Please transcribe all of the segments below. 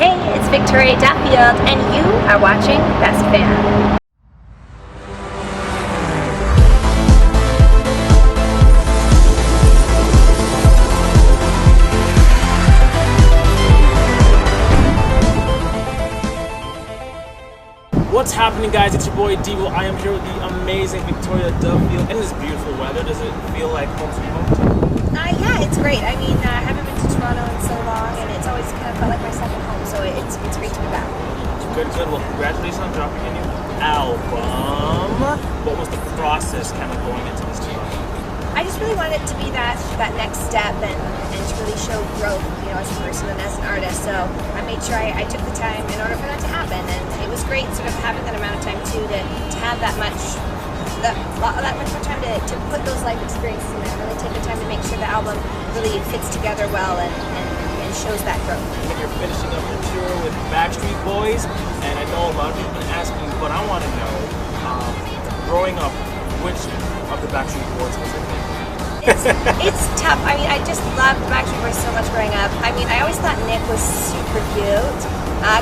Hey, it's Victoria Duffield, and you are watching BestFan. What's happening, guys? It's your boy Devo. I am here with the amazing Victoria Duffield in this beautiful weather. Does it feel like home sweet home? Yeah, it's great. I mean, I haven't been to Toronto in so long, and it's always kind of felt like my second home, so it's great to be back. Good. Well, congratulations on dropping a new album. What was the process kind of going into this Toronto? I just really wanted it to be that next step and to really show growth, as a person and as an artist. So I made sure I took the time in order for that to happen, and it was great sort of having that amount of time too to have that much more time to put those life experiences in there and really take the time to make sure the album really fits together well and shows that growth. And you're finishing up the tour with Backstreet Boys, and I know a lot of people have been asking, but I want to know, growing up, which of the Backstreet Boys was it? It's tough. I mean, I just loved the Backstreet Boys so much growing up. I mean, I always thought Nick was super cute.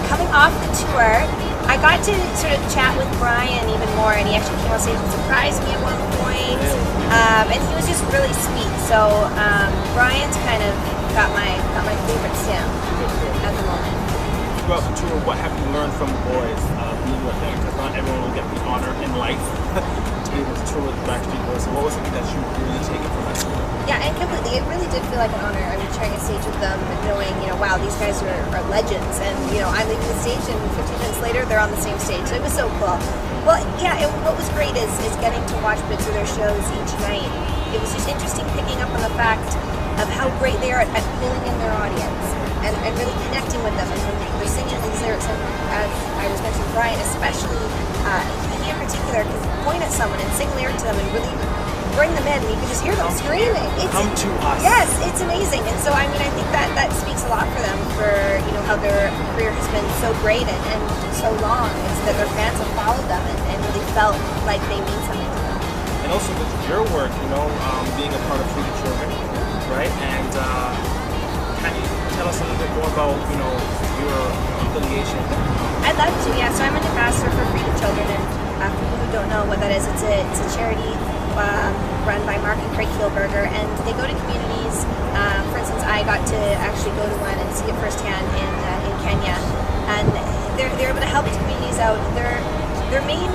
Coming off the tour, I got to sort of chat with Brian even more, and he actually came on stage and surprised me at one point. And he was just really sweet. So Brian's kind of got my favorite stamp at the moment. Throughout the tour, what have you learned from the boys being with them? Because not everyone will get the honor in life to be able to tour with the Backstreet Boys. So what was something that you really taken from that tour? Yeah, and completely. It really did feel like an honor. I mean, sharing a stage with them and knowing, wow, these guys are legends. And, I'm leaving the stage and 15 minutes later, they're on the same stage. So it was so cool. Well, yeah, what was great is getting to watch bits of their shows each night. It was just interesting picking up on the fact of how great they are at pulling in their audience and really connecting with them. And when they're singing these lyrics, and as I was mentioning, Brian, especially he in particular, could point at someone and sing lyrics to them and really bring them in, and you can just hear them screaming. Come to us. Yes, it's amazing. And so, I mean, I think that speaks a lot for them, for how their career has been so great and so long. It's that their fans have followed them and really felt like they mean something to them. And also with your work, being a part of Free the Children, right? And can you tell us a little bit more about, your affiliation? I'd love to, yeah. So I'm an ambassador for Free the Children, and for people who don't know what that is, it's a charity run by Mark and Craig Kielberger, and they go to communities. For instance, I got to actually go to one and see it firsthand in Kenya, and they're able to help communities out. Their main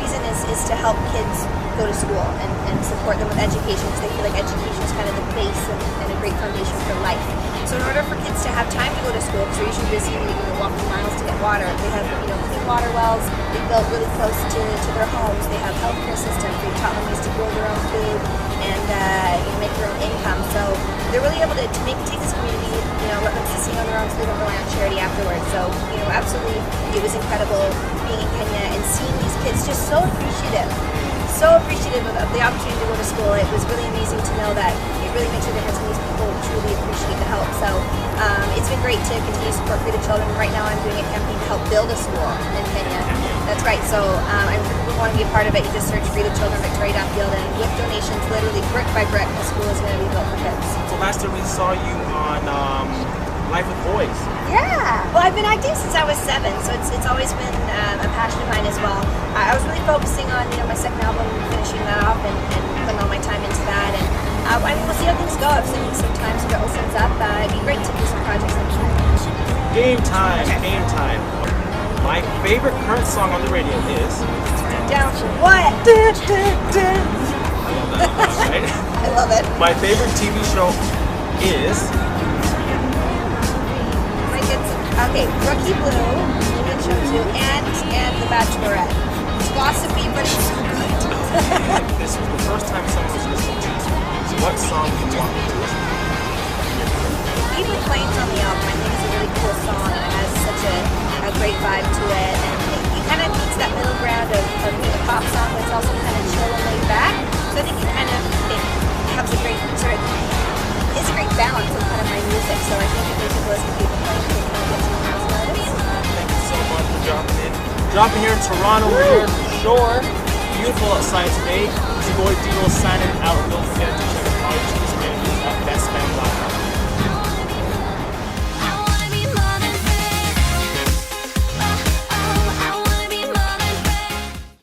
reason is to help kids go to school and support them with education, because they feel like education is kind of the base and a great foundation for life. So in order for kids to have time to go to school, because they're usually busy walking miles to get water, they have clean water wells. They built really close to their homes. They have healthcare systems. They taught them ways to grow their own food and make their own income. So they're really able to take this community, let them succeed on their own, so they don't rely on charity afterwards. So absolutely, it was incredible being in Kenya and seeing these kids just so appreciative of the opportunity to go to school. It was really amazing to know that it really makes a difference when these people truly appreciate the help. So it's been great to continue to support Free the Children. Right now I'm doing a campaign to help build a school in Kenya. That's right. So if people want to be a part of it, you just search Free the Children, Victoria Duffield, and with donations, literally brick by brick, the school is going to be built for kids. So last time we saw you on Life with Boys. Yeah. Well, I've been acting since I was 7, so it's always been a passion of mine as well. I was really focusing on my second album, finishing that off, and putting all my time into that. And I mean, we'll see how things go. If sometimes it opens up, it'd be great to do some projects like that. Game time. My favorite current song on the radio is Down for What? I love that song, right? I love it. My favorite TV show is Okay, Rookie Blue, Union Show 2, and The Bachelorette. It's gossipy, but it's so good. This was the first time someone was listening to you. What song do you want me to listen to? Even Planes on the album, I think it's a really cool song, and it has such a great vibe to it, and it kind of meets that middle ground of being a pop song, but it's also kind of chill and laid back. So I think it has a great sort of, it's a great balance of kind of my music. So I think if people listen to Planes, they kind of get some house notice. Thank you so much for dropping in. Dropping here in Toronto, we're sure. Beautiful outside today. It's your boy Devo signing out. Don't forget to check out all your communities at BestFan.com.